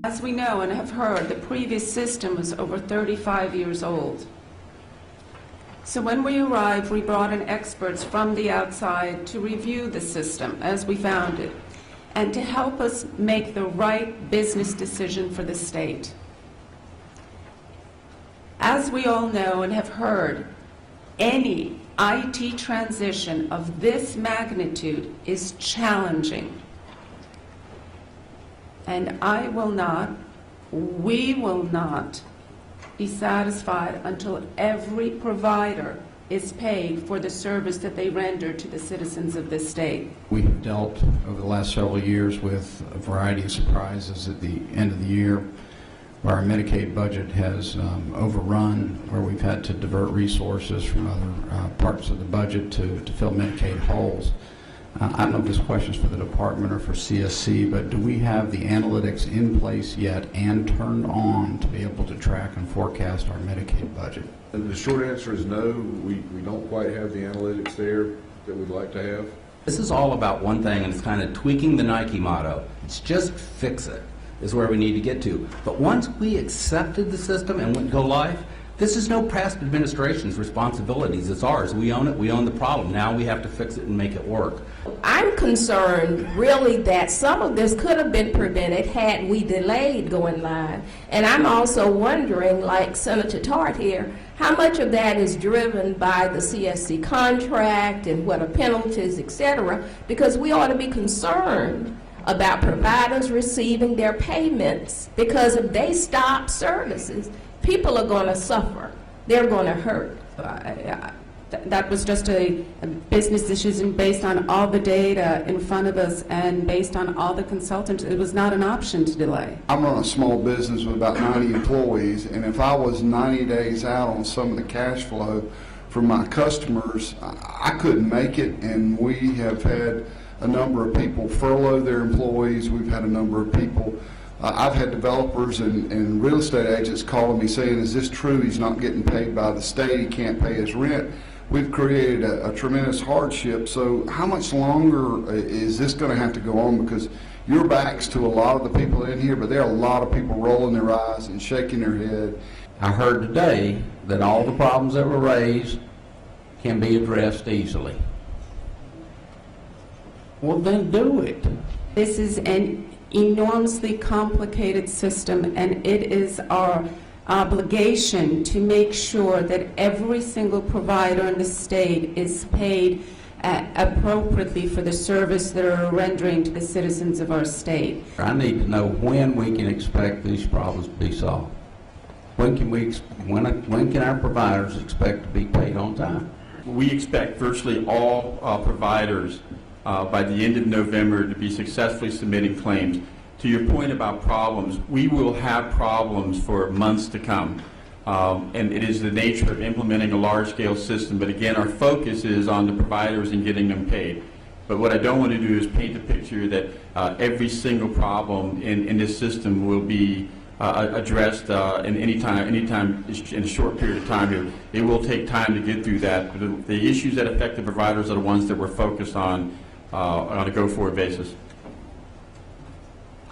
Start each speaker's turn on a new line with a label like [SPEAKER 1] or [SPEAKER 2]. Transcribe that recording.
[SPEAKER 1] As we know and have heard, the previous system was over 35 years old. So when we arrived, we brought in experts from the outside to review the system as we found it and to help us make the right business decision for the state. As we all know and have heard, any IT transition of this magnitude is challenging. And I will not, we will not be satisfied until every provider is paid for the service that they render to the citizens of this state.
[SPEAKER 2] We have dealt over the last several years with a variety of surprises at the end of the year. Our Medicaid budget has overrun, where we've had to divert resources from other parts of the budget to fill Medicaid holes. I don't know if this question is for the department or for CSC, but do we have the analytics in place yet and turned on to be able to track and forecast our Medicaid budget?
[SPEAKER 3] The short answer is no. We don't quite have the analytics there that we'd like to have.
[SPEAKER 4] This is all about one thing, and it's kind of tweaking the Nike motto. It's just fix it, is where we need to get to. But once we accepted the system and went go live, this is no past administration's responsibilities. It's ours. We own it. We own the problem. Now we have to fix it and make it work.
[SPEAKER 5] I'm concerned really that some of this could have been prevented had we delayed going live. And I'm also wondering, like Senator Tart here, how much of that is driven by the CSC contract and what are penalties, et cetera, because we ought to be concerned about providers receiving their payments, because if they stop services, people are going to suffer. They're going to hurt.
[SPEAKER 1] That was just a business decision based on all the data in front of us and based on all the consultants. It was not an option to delay.
[SPEAKER 6] I run a small business with about 90 employees, and if I was 90 days out on some of the cash flow from my customers, I couldn't make it, and we have had a number of people furlough their employees. We've had a number of people, I've had developers and real estate agents calling me saying, is this true? He's not getting paid by the state. He can't pay his rent. We've created a tremendous hardship. So how much longer is this going to have to go on? Because your back's to a lot of the people in here, but there are a lot of people rolling their eyes and shaking their head.
[SPEAKER 4] I heard today that all the problems that were raised can be addressed easily. Well, then do it.
[SPEAKER 1] This is an enormously complicated system, and it is our obligation to make sure that every single provider in the state is paid appropriately for the service that are rendering to the citizens of our state.
[SPEAKER 4] I need to know when we can expect these problems to be solved. When can our providers expect to be paid on time?
[SPEAKER 7] We expect virtually all providers by the end of November to be successfully submitting claims. To your point about problems, we will have problems for months to come. And it is the nature of implementing a large-scale system. But again, our focus is on the providers and getting them paid. But what I don't want to do is paint a picture that every single problem in this system will be addressed in any time in a short period of time here. It will take time to get through that. But the issues that affect the providers are the ones that we're focused on a go-forward basis.